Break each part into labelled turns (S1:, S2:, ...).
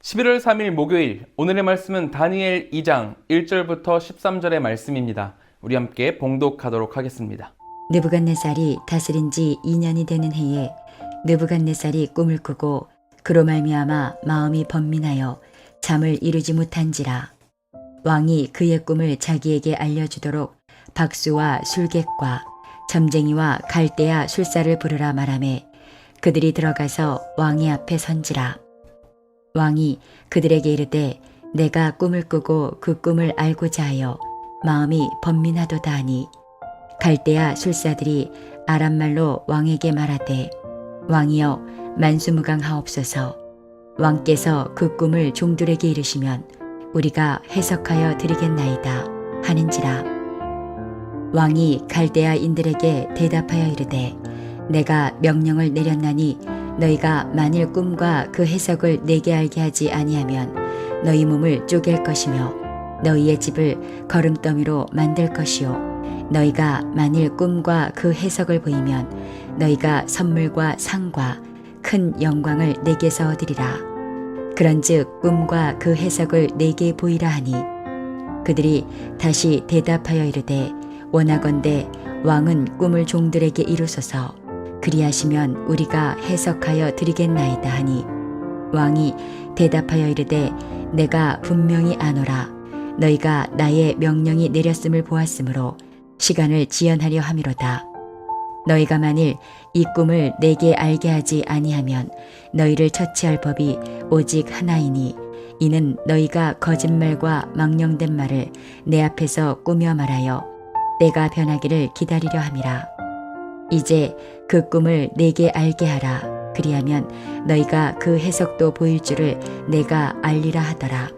S1: 11월 3일 목요일, 오늘의 말씀은 다니엘 2장 1절부터 13절의 말씀입니다. 우리 함께 봉독하도록 하겠습니다.
S2: 느부갓네살이 다스린 지 2년이 되는 해에 느부갓네살이 꿈을 꾸고 그로 말미암아 마음이 번민하여 잠을 이루지 못한지라. 왕이 그의 꿈을 자기에게 알려주도록 박수와 술객과 점쟁이와 갈대아 술사를 부르라 말하매 그들이 들어가서 왕의 앞에 선지라. 왕이 그들에게 이르되 내가 꿈을 꾸고 그 꿈을 알고자 하여 마음이 번민하도다 하니 갈대아 술사들이 아람말로 왕에게 말하되 왕이여 만수무강하옵소서. 왕께서 그 꿈을 종들에게 이르시면 우리가 해석하여 드리겠나이다 하는지라. 왕이 갈대아인들에게 대답하여 이르되 내가 명령을 내렸나니 너희가 만일 꿈과 그 해석을 내게 알게 하지 아니하면 너희 몸을 쪼갤 것이며 너희의 집을 거름더미로 만들 것이요 너희가 만일 꿈과 그 해석을 보이면 너희가 선물과 상과 큰 영광을 내게서 얻으리라. 그런즉 꿈과 그 해석을 내게 보이라 하니 그들이 다시 대답하여 이르되 원하건대 왕은 꿈을 종들에게 이루소서. 그리하시면 우리가 해석하여 드리겠나이다 하니 왕이 대답하여 이르되 내가 분명히 아노라. 너희가 나의 명령이 내렸음을 보았으므로 시간을 지연하려 함이로다. 너희가 만일 이 꿈을 내게 알게 하지 아니하면 너희를 처치할 법이 오직 하나이니 이는 너희가 거짓말과 망령된 말을 내 앞에서 꾸며 말하여 때가 변하기를 기다리려 함이라. 이제 그 꿈을 내게 알게 하라. 그리하면 너희가 그 해석도 보일 줄을 내가 알리라 하더라.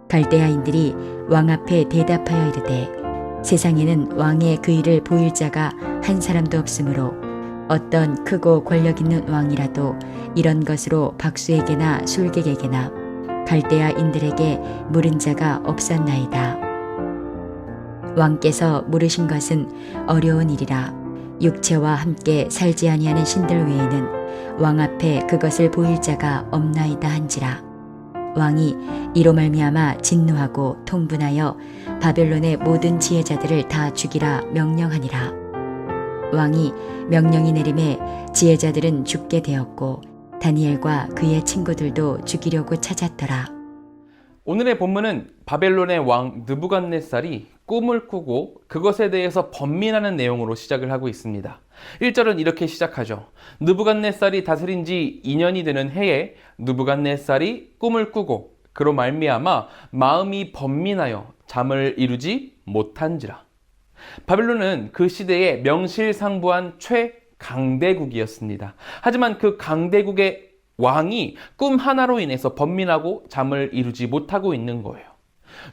S2: 갈대아인들이 왕 앞에 대답하여 이르되 세상에는 왕의 그 일을 보일 자가 한 사람도 없으므로 어떤 크고 권력 있는 왕이라도 이런 것으로 박수에게나 술객에게나 갈대아인들에게 물은 자가 없었나이다. 왕께서 물으신 것은 어려운 일이라. 육체와 함께 살지 아니하는 신들 외에는 왕 앞에 그것을 보일 자가 없나이다 한지라. 왕이 이로 말미암아 진노하고 통분하여 바벨론의 모든 지혜자들을 다 죽이라 명령하니라. 왕이 명령이 내림에 지혜자들은 죽게 되었고 다니엘과 그의 친구들도 죽이려고 찾았더라.
S1: 오늘의 본문은 바벨론의 왕 느부갓네살이 꿈을 꾸고 그것에 대해서 번민하는 내용으로 시작을 하고 있습니다. 1절은 이렇게 시작하죠. 느부갓네살이 다스린 지 2년이 되는 해에 느부갓네살이 꿈을 꾸고 그로 말미암아 마음이 번민하여 잠을 이루지 못한지라. 바벨론은 그 시대의 명실상부한 최강대국이었습니다. 하지만 그 강대국의 왕이 꿈 하나로 인해서 번민하고 잠을 이루지 못하고 있는 거예요.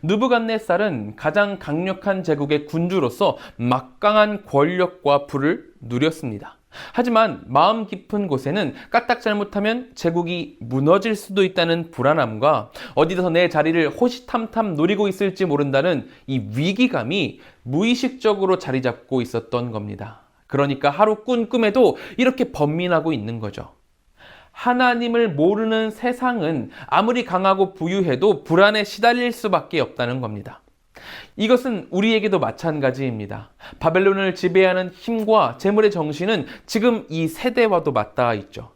S1: 느부갓네살은 가장 강력한 제국의 군주로서 막강한 권력과 부를 누렸습니다. 하지만 마음 깊은 곳에는 까딱 잘못하면 제국이 무너질 수도 있다는 불안함과 어디서 내 자리를 호시탐탐 노리고 있을지 모른다는 이 위기감이 무의식적으로 자리 잡고 있었던 겁니다. 그러니까 하루 꾼 꿈에도 이렇게 번민하고 있는 거죠. 하나님을 모르는 세상은 아무리 강하고 부유해도 불안에 시달릴 수밖에 없다는 겁니다. 이것은 우리에게도 마찬가지입니다. 바벨론을 지배하는 힘과 재물의 정신은 지금 이 세대와도 맞닿아 있죠.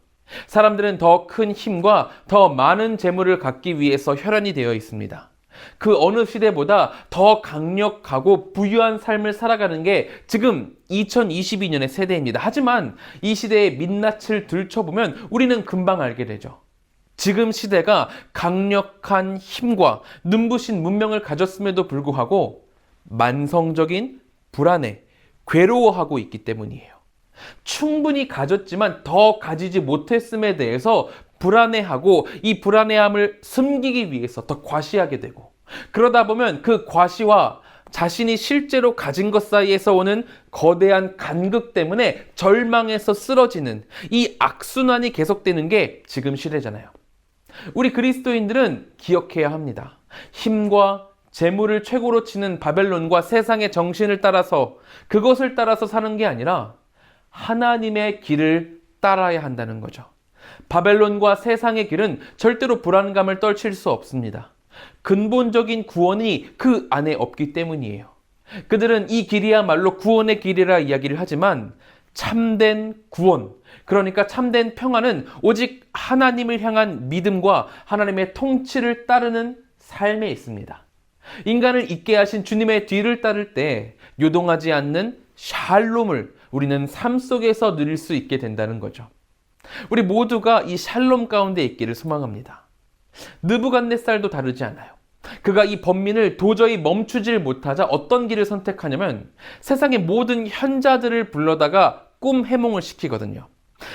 S1: 사람들은 더 큰 힘과 더 많은 재물을 갖기 위해서 혈안이 되어 있습니다. 그 어느 시대보다 더 강력하고 부유한 삶을 살아가는 게 지금 2022년의 세대입니다. 하지만 이 시대의 민낯을 들춰보면 우리는 금방 알게 되죠. 지금 시대가 강력한 힘과 눈부신 문명을 가졌음에도 불구하고 만성적인 불안에 괴로워하고 있기 때문이에요. 충분히 가졌지만 더 가지지 못했음에 대해서 불안해하고 이 불안해함을 숨기기 위해서 더 과시하게 되고 그러다 보면 그 과시와 자신이 실제로 가진 것 사이에서 오는 거대한 간극 때문에 절망해서 쓰러지는 이 악순환이 계속되는 게 지금 시대잖아요. 우리 그리스도인들은 기억해야 합니다. 힘과 재물을 최고로 치는 바벨론과 세상의 정신을 따라서 그것을 따라서 사는 게 아니라 하나님의 길을 따라야 한다는 거죠. 바벨론과 세상의 길은 절대로 불안감을 떨칠 수 없습니다. 근본적인 구원이 그 안에 없기 때문이에요. 그들은 이 길이야말로 구원의 길이라 이야기를 하지만 참된 구원, 그러니까 참된 평안은 오직 하나님을 향한 믿음과 하나님의 통치를 따르는 삶에 있습니다. 인간을 있게 하신 주님의 뒤를 따를 때 요동하지 않는 샬롬을 우리는 삶 속에서 누릴 수 있게 된다는 거죠. 우리 모두가 이 샬롬 가운데 있기를 소망합니다. 느부갓네살도 다르지 않아요. 그가 이 번민을 도저히 멈추질 못하자 어떤 길을 선택하냐면 세상의 모든 현자들을 불러다가 꿈 해몽을 시키거든요.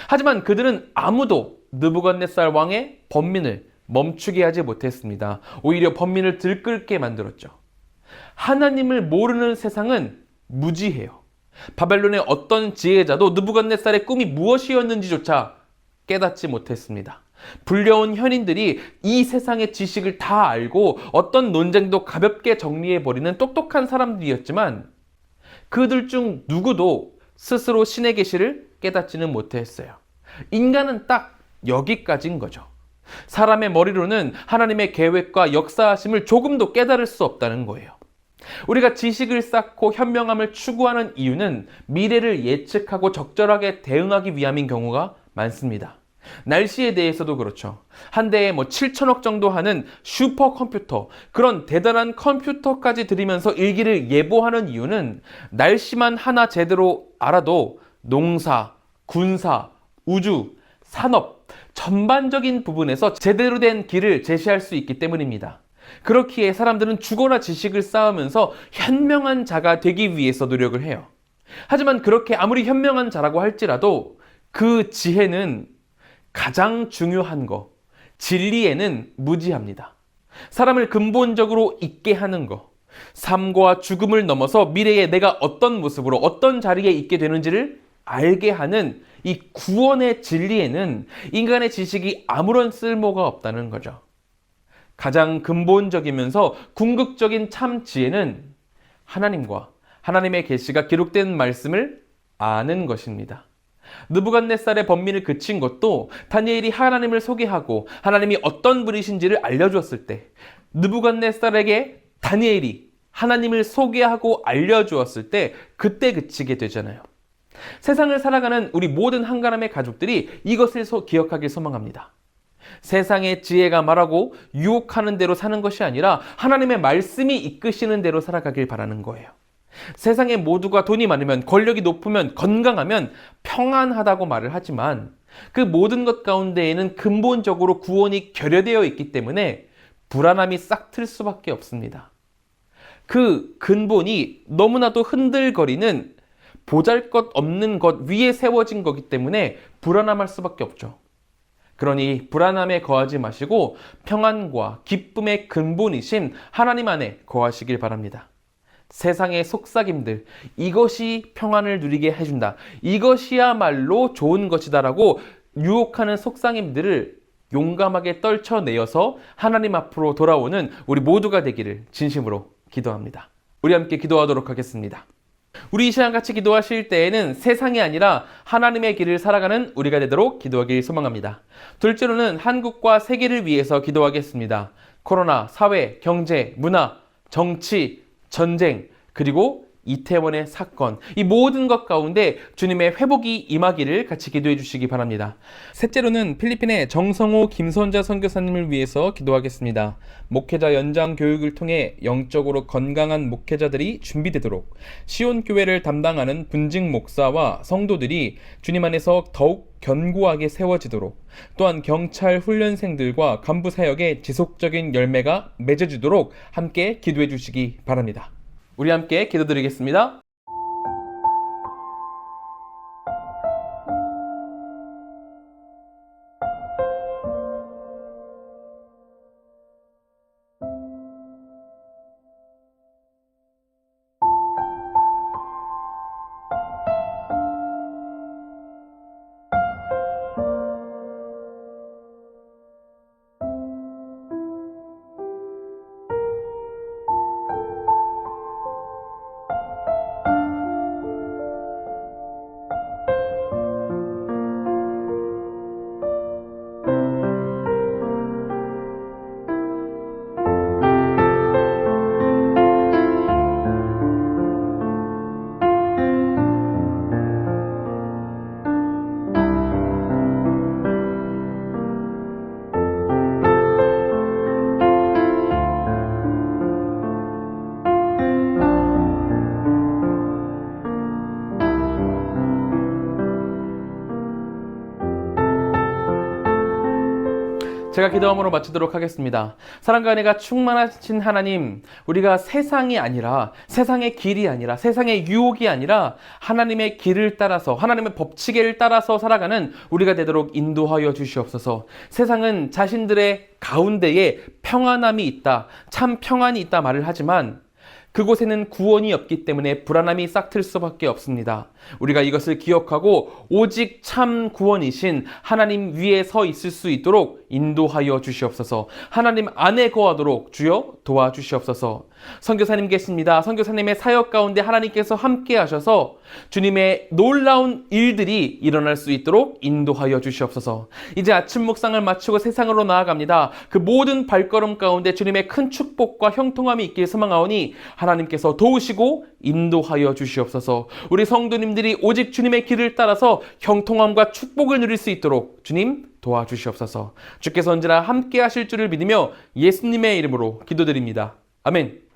S1: 하지만 그들은 아무도 느부갓네살 왕의 번민을 멈추게 하지 못했습니다. 오히려 번민을 들끓게 만들었죠. 하나님을 모르는 세상은 무지해요. 바벨론의 어떤 지혜자도 느부갓네살의 꿈이 무엇이었는지조차 깨닫지 못했습니다. 불려온 현인들이 이 세상의 지식을 다 알고 어떤 논쟁도 가볍게 정리해버리는 똑똑한 사람들이었지만 그들 중 누구도 스스로 신의 계시를 깨닫지는 못했어요. 인간은 딱 여기까지인 거죠. 사람의 머리로는 하나님의 계획과 역사하심을 조금도 깨달을 수 없다는 거예요. 우리가 지식을 쌓고 현명함을 추구하는 이유는 미래를 예측하고 적절하게 대응하기 위함인 경우가 많습니다. 날씨에 대해서도 그렇죠. 한 대에 7천억 정도 하는 슈퍼컴퓨터, 그런 대단한 컴퓨터까지 들이면서 일기를 예보하는 이유는 날씨만 하나 제대로 알아도 농사, 군사, 우주, 산업, 전반적인 부분에서 제대로 된 길을 제시할 수 있기 때문입니다. 그렇기에 사람들은 죽어라 지식을 쌓으면서 현명한 자가 되기 위해서 노력을 해요. 하지만 그렇게 아무리 현명한 자라고 할지라도 그 지혜는 가장 중요한 거, 진리에는 무지합니다. 사람을 근본적으로 있게 하는 거, 삶과 죽음을 넘어서 미래에 내가 어떤 모습으로 어떤 자리에 있게 되는지를 알게 하는 이 구원의 진리에는 인간의 지식이 아무런 쓸모가 없다는 거죠. 가장 근본적이면서 궁극적인 참 지혜는 하나님과 하나님의 계시가 기록된 말씀을 아는 것입니다. 느부갓네살의 번민을 그친 것도 다니엘이 하나님을 소개하고 하나님이 어떤 분이신지를 알려주었을 때, 느부갓네살에게 다니엘이 하나님을 소개하고 알려주었을 때 그때 그치게 되잖아요. 세상을 살아가는 우리 모든 한가람의 가족들이 이것을 기억하길 소망합니다. 세상의 지혜가 말하고 유혹하는 대로 사는 것이 아니라 하나님의 말씀이 이끄시는 대로 살아가길 바라는 거예요. 세상에 모두가 돈이 많으면, 권력이 높으면, 건강하면 평안하다고 말을 하지만 그 모든 것 가운데에는 근본적으로 구원이 결여되어 있기 때문에 불안함이 싹틀 수밖에 없습니다. 그 근본이 너무나도 흔들거리는 보잘것없는 것 위에 세워진 거기 때문에 불안함할 수밖에 없죠. 그러니 불안함에 거하지 마시고 평안과 기쁨의 근본이신 하나님 안에 거하시길 바랍니다. 세상의 속삭임들, 이것이 평안을 누리게 해준다, 이것이야말로 좋은 것이다라고 유혹하는 속삭임들을 용감하게 떨쳐내어서 하나님 앞으로 돌아오는 우리 모두가 되기를 진심으로 기도합니다. 우리 함께 기도하도록 하겠습니다. 우리 이 시간 같이 기도하실 때에는 세상이 아니라 하나님의 길을 살아가는 우리가 되도록 기도하길 소망합니다. 둘째로는 한국과 세계를 위해서 기도하겠습니다. 코로나, 사회, 경제, 문화, 정치, 전쟁, 그리고 이태원의 사건, 이 모든 것 가운데 주님의 회복이 임하기를 같이 기도해 주시기 바랍니다. 셋째로는 필리핀의 정성호 김선자 선교사님을 위해서 기도하겠습니다. 목회자 연장 교육을 통해 영적으로 건강한 목회자들이 준비되도록 시온교회를 담당하는 분직 목사와 성도들이 주님 안에서 더욱 견고하게 세워지도록, 또한 경찰 훈련생들과 간부 사역에 지속적인 열매가 맺어지도록 함께 기도해 주시기 바랍니다. 우리 함께 기도드리겠습니다. 제가 기도함으로 마치도록 하겠습니다. 사랑과 은혜가 충만하신 하나님, 우리가 세상이 아니라, 세상의 길이 아니라, 세상의 유혹이 아니라 하나님의 길을 따라서, 하나님의 법칙을 따라서 살아가는 우리가 되도록 인도하여 주시옵소서. 세상은 자신들의 가운데에 평안함이 있다, 참 평안이 있다 말을 하지만 그곳에는 구원이 없기 때문에 불안함이 싹틀 수밖에 없습니다. 우리가 이것을 기억하고 오직 참 구원이신 하나님 위에 서 있을 수 있도록 인도하여 주시옵소서. 하나님 안에 거하도록 주여 도와주시옵소서. 선교사님 계십니다. 선교사님의 사역 가운데 하나님께서 함께 하셔서 주님의 놀라운 일들이 일어날 수 있도록 인도하여 주시옵소서. 이제 아침 묵상을 마치고 세상으로 나아갑니다. 그 모든 발걸음 가운데 주님의 큰 축복과 형통함이 있길 소망하오니 하나님께서 도우시고 인도하여 주시옵소서. 우리 성도님들이 오직 주님의 길을 따라서 형통함과 축복을 누릴 수 있도록 주님 도와주시옵소서. 주께서 언제나 함께 하실 줄을 믿으며 예수님의 이름으로 기도드립니다. 아멘.